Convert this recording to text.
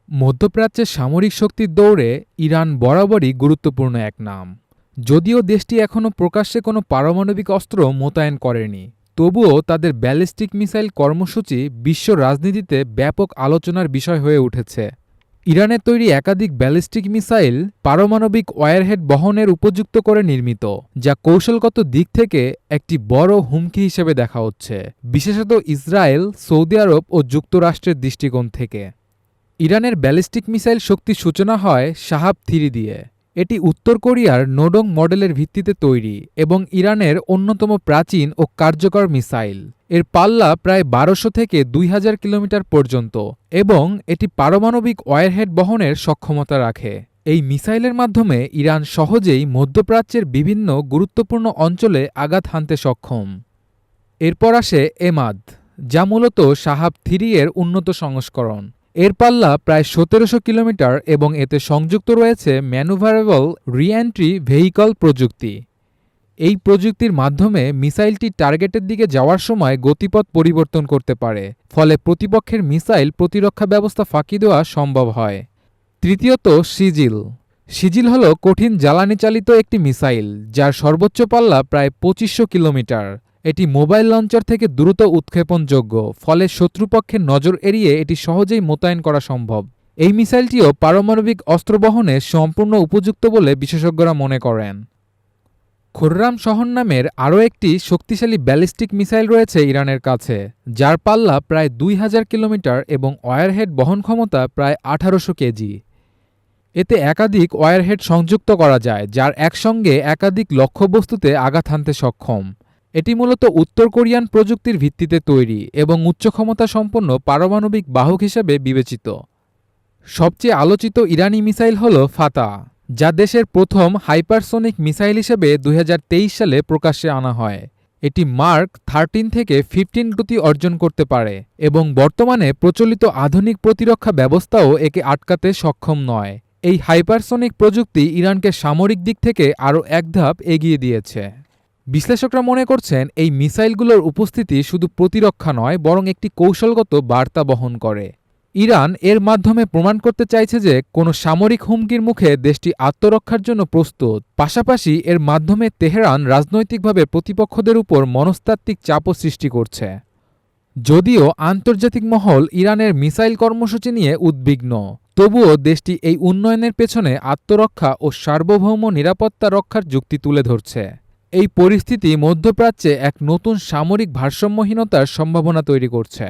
মধ্যপ্রাচ্যের সামরিক শক্তির দৌড়ে ইরান বরাবরই গুরুত্বপূর্ণ এক নাম। যদিও দেশটি এখনও প্রকাশ্যে কোনো পারমাণবিক অস্ত্র মোতায়েন করেনি, তবুও তাদের ব্যালিস্টিক মিসাইল কর্মসূচি বিশ্ব রাজনীতিতে ব্যাপক আলোচনার বিষয় হয়ে উঠেছে। ইরানের তৈরি একাধিক ব্যালিস্টিক মিসাইল পারমাণবিক ওয়ারহেড বহনের উপযুক্ত করে নির্মিত, যা কৌশলগত দিক থেকে একটি বড় হুমকি হিসেবে দেখা হচ্ছে, বিশেষত ইসরায়েল, সৌদি আরব ও যুক্তরাষ্ট্রের দৃষ্টিকোণ থেকে। ইরানের ব্যালিস্টিক মিসাইল শক্তির সূচনা হয় শাহাব-3 দিয়ে। এটি উত্তর কোরিয়ার নোডং মডেলের ভিত্তিতে তৈরি এবং ইরানের অন্যতম প্রাচীন ও কার্যকর মিসাইল। এর পাল্লা প্রায় ১২০০ থেকে ২০০০ কিলোমিটার পর্যন্ত এবং এটি পারমাণবিক ওয়ারহেড বহনের সক্ষমতা রাখে। এই মিসাইলের মাধ্যমে ইরান সহজেই মধ্যপ্রাচ্যের বিভিন্ন গুরুত্বপূর্ণ অঞ্চলে আঘাত হানতে সক্ষম। এরপর আসে এমাদ, যা মূলত শাহাব-3 এর উন্নত সংস্করণ। এর পাল্লা প্রায় ১৭০০ কিলোমিটার এবং এতে সংযুক্ত রয়েছে ম্যানুভারেবল রি-এন্ট্রি ভেহিকল প্রযুক্তি। এই প্রযুক্তির মাধ্যমে মিসাইলটি টার্গেটের দিকে যাওয়ার সময় গতিপথ পরিবর্তন করতে পারে, ফলে প্রতিপক্ষের মিসাইল প্রতিরক্ষা ব্যবস্থা ফাঁকি দেওয়া সম্ভব হয়। তৃতীয়ত সিজিল। সিজিল হল কঠিন জ্বালানি চালিত একটি মিসাইল, যার সর্বোচ্চ পাল্লা প্রায় ২৫০০ কিলোমিটার। এটি মোবাইল লঞ্চার থেকে দ্রুত উৎক্ষেপণযোগ্য, ফলে শত্রুপক্ষের নজর এড়িয়ে এটি সহজেই মোতায়েন করা সম্ভব। এই মিসাইলটিও পারমাণবিক অস্ত্র বহনে সম্পূর্ণ উপযুক্ত বলে বিশেষজ্ঞরা মনে করেন। খুররাম শহর নামের আরও একটি শক্তিশালী ব্যালিস্টিক মিসাইল রয়েছে ইরানের কাছে, যার পাল্লা প্রায় ২০০০ কিলোমিটার এবং ওয়ারহেড বহন ক্ষমতা প্রায় ১৮০০ কেজি। এতে একাধিক ওয়ারহেড সংযুক্ত করা যায়, যার একসঙ্গে একাধিক লক্ষ্যবস্তুতে আঘাত হানতে সক্ষম। এটি মূলত উত্তর কোরিয়ান প্রযুক্তির ভিত্তিতে তৈরি এবং উচ্চ ক্ষমতা সম্পন্ন পারমাণবিক বাহক হিসেবে বিবেচিত। সবচেয়ে আলোচিত ইরানি মিসাইল হল ফাতা, যা দেশের প্রথম হাইপারসোনিক মিসাইল হিসেবে ২০২৩ সালে প্রকাশ্যে আনা হয়। এটি মার্ক 13 থেকে 15 গতি অর্জন করতে পারে এবং বর্তমানে প্রচলিত আধুনিক প্রতিরক্ষা ব্যবস্থাও একে আটকাতে সক্ষম নয়। এই হাইপারসোনিক প্রযুক্তি ইরানকে সামরিক দিক থেকে আরও এক ধাপ এগিয়ে দিয়েছে। বিশ্লেষকরা মনে করছেন এই মিসাইলগুলোর উপস্থিতি শুধু প্রতিরক্ষা নয়, বরং একটি কৌশলগত বার্তা বহন করে। ইরান এর মাধ্যমে প্রমাণ করতে চাইছে যে কোনো সামরিক হুমকির মুখে দেশটি আত্মরক্ষার জন্য প্রস্তুত। পাশাপাশি এর মাধ্যমে তেহরান রাজনৈতিকভাবে প্রতিপক্ষদের উপর মনস্তাত্ত্বিক চাপও সৃষ্টি করছে। যদিও আন্তর্জাতিক মহল ইরানের মিসাইল কর্মসূচি নিয়ে উদ্বিগ্ন, তবুও দেশটি এই উন্নয়নের পেছনে আত্মরক্ষা ও সার্বভৌম নিরাপত্তা রক্ষার যুক্তি তুলে ধরছে। এই পরিস্থিতি মধ্যপ্রাচ্যে এক নতুন সামরিক ভারসাম্যহীনতার সম্ভাবনা তৈরি করছে।